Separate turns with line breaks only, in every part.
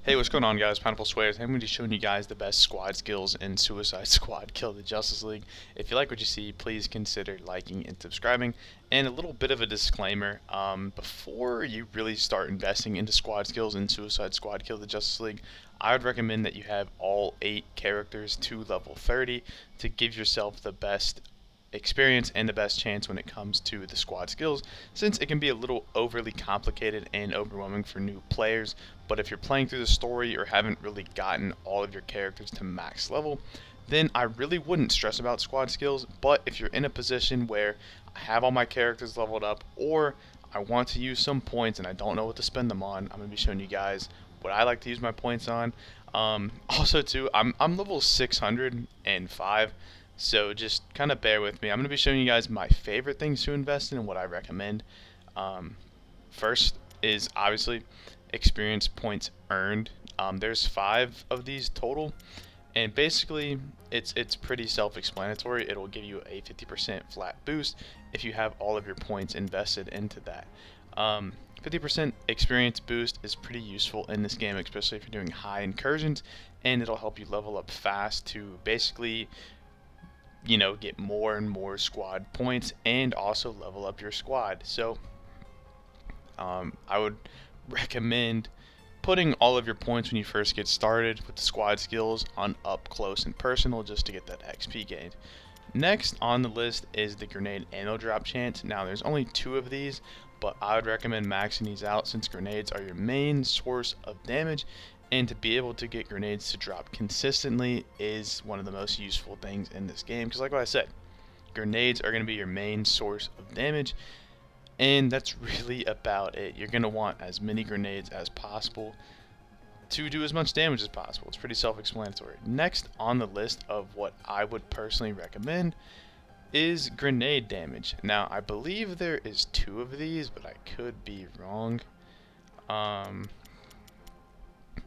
Hey, what's going on, guys? Pineapple Swears. I'm going to be showing you guys the best squad skills in Suicide Squad Kill the Justice League. If you like what you see, please consider liking and subscribing. And a little bit of a disclaimer, before you really start investing into squad skills in Suicide Squad Kill the Justice League, I would recommend that you have all 8 characters to level 30 to give yourself the best experience and the best chance when it comes to the squad skills, since it can be a little overly complicated and overwhelming for new players. But if you're playing through the story or haven't really gotten all of your characters to max level, then I really wouldn't stress about squad skills. But if you're in a position where I have all my characters leveled up, or I want to use some points and I don't know what to spend them on, I'm going to be showing you guys what I like to use my points on. Also too, I'm level 605, so just kind of bear with me. I'm going to be showing you guys my favorite things to invest in and what I recommend. Um, First is obviously experience points earned. There's 5 of these total, and basically it's pretty self-explanatory. It'll give you a 50% flat boost if you have all of your points invested into that. 50% experience boost is pretty useful in this game, especially if you're doing high incursions, and it'll help you level up fast to basically get more and more squad points and also level up your squad. So I would recommend putting all of your points when you first get started with the squad skills on up close and personal, just to get that XP gained. Next on the list is the grenade ammo drop chance. Now there's only 2 of these, but I would recommend maxing these out since grenades are your main source of damage, and to be able to get grenades to drop consistently is one of the most useful things in this game, because like what I said, grenades are going to be your main source of damage, and that's really about it. You're going to want as many grenades as possible to do as much damage as possible. It's pretty self-explanatory. Next on the list of what I would personally recommend is grenade damage. Now, I believe there is 2 of these, but I could be wrong.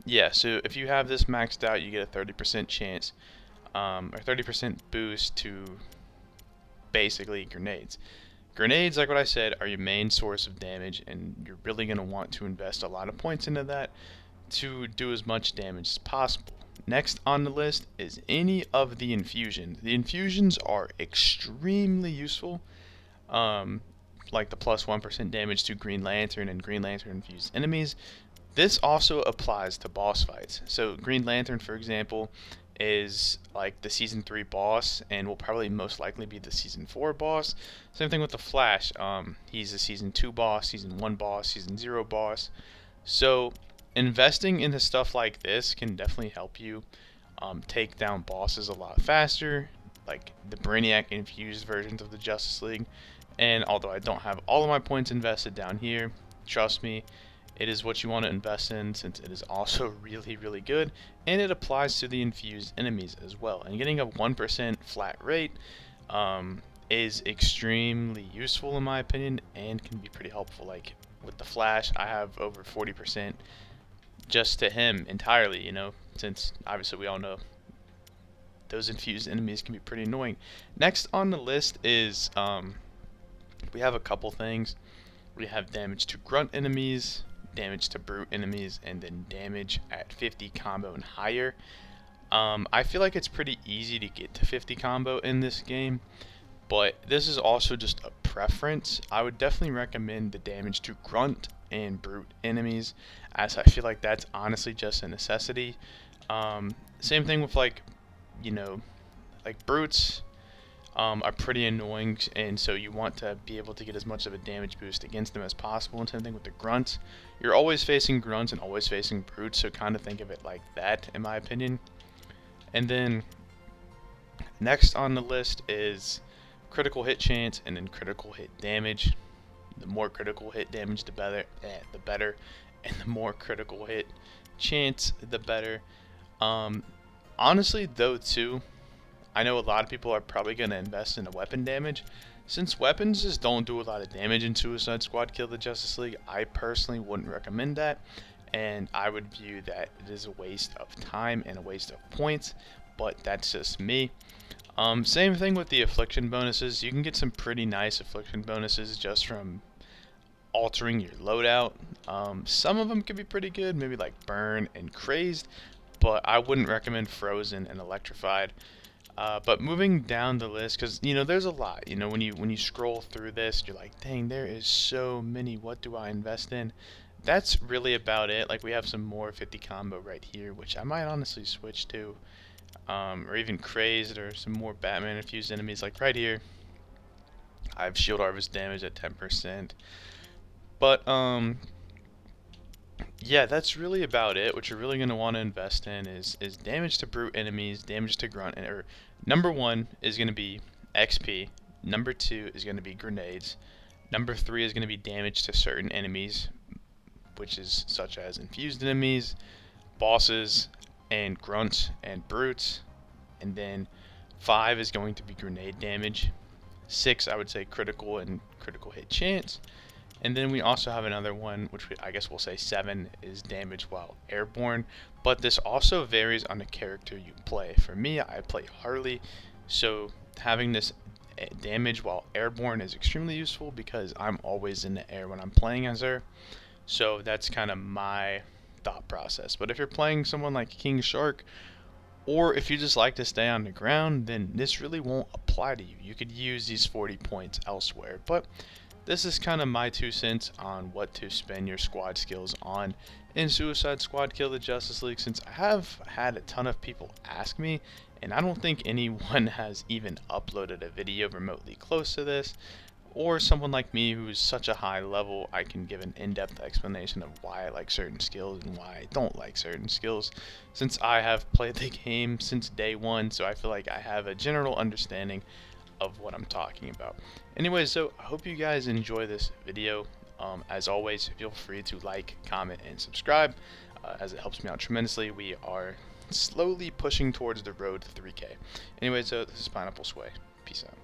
Yeah, so if you have this maxed out, you get a 30% chance, or 30% boost to basically grenades. Grenades, like what I said, are your main source of damage, and you're really going to want to invest a lot of points into that to do as much damage as possible. Next on the list is any of the infusions. The infusions are extremely useful, like the plus 1% damage to Green Lantern and Green Lantern infused enemies. This also applies to boss fights. So Green Lantern, for example, is like the season 3 boss and will probably most likely be the season 4 boss. Same thing with the Flash. He's a season 2 boss, season 1 boss, season 0 boss. So investing into stuff like this can definitely help you take down bosses a lot faster, like the Brainiac infused versions of the Justice League. And although I don't have all of my points invested down here, trust me, it is what you want to invest in, since it is also really, really good, and it applies to the infused enemies as well. And getting a 1% flat rate is extremely useful in my opinion, and can be pretty helpful. Like with the Flash, I have over 40% just to him entirely, since obviously we all know those infused enemies can be pretty annoying. Next on the list is we have a couple things. We have damage to grunt enemies, damage to brute enemies, and then damage at 50 combo and higher. I feel like it's pretty easy to get to 50 combo in this game, but this is also just a preference. I would definitely recommend the damage to grunt and brute enemies, as I feel like that's honestly just a necessity. Same thing with like brutes are pretty annoying, and so you want to be able to get as much of a damage boost against them as possible. And same thing with the grunts. You're always facing grunts and always facing brutes, so kind of think of it like that, in my opinion. And then next on the list is critical hit chance and then critical hit damage. The more critical hit damage, the better, and the more critical hit chance, the better. Honestly, though, too, I know a lot of people are probably going to invest in a weapon damage. Since weapons just don't do a lot of damage in Suicide Squad Kill the Justice League, I personally wouldn't recommend that, and I would view that it is a waste of time and a waste of points, but that's just me. Same thing with the affliction bonuses. You can get some pretty nice affliction bonuses just from altering your loadout. Some of them could be pretty good, maybe like Burn and Crazed, but I wouldn't recommend Frozen and Electrified. But moving down the list, because there's a lot. When you scroll through this, you're like, dang, there is so many. What do I invest in? That's really about it. Like we have some more 50 combo right here, which I might honestly switch to, or even Crazed, or some more Batman infused enemies. Like right here, I have Shield Harvest damage at 10%. But yeah, that's really about it. What you're really going to want to invest in is damage to brute enemies, damage to grunt, or number one is going to be XP. Number two is going to be grenades. Number three is going to be damage to certain enemies, which is such as infused enemies, bosses, and grunts and brutes. And then 5 is going to be grenade damage. 6, I would say critical and critical hit chance. And then we also have another one, which I guess we'll say 7 is damage while airborne. But this also varies on the character you play. For me, I play Harley, so having this damage while airborne is extremely useful because I'm always in the air when I'm playing as her. So that's kind of my thought process. But if you're playing someone like King Shark, or if you just like to stay on the ground, then this really won't apply to you. You could use these 40 points elsewhere. But this is kind of my 2 cents on what to spend your squad skills on in Suicide Squad Kill the Justice League, since I have had a ton of people ask me, and I don't think anyone has even uploaded a video remotely close to this. Or someone like me who is such a high level, I can give an in-depth explanation of why I like certain skills and why I don't like certain skills, since I have played the game since day one, so I feel like I have a general understanding of what I'm talking about. Anyways, so I hope you guys enjoy this video. As always, feel free to like, comment, and subscribe, as it helps me out tremendously. We are slowly pushing towards the road to 3K. Anyways, so this is Pineapple Sway. Peace out.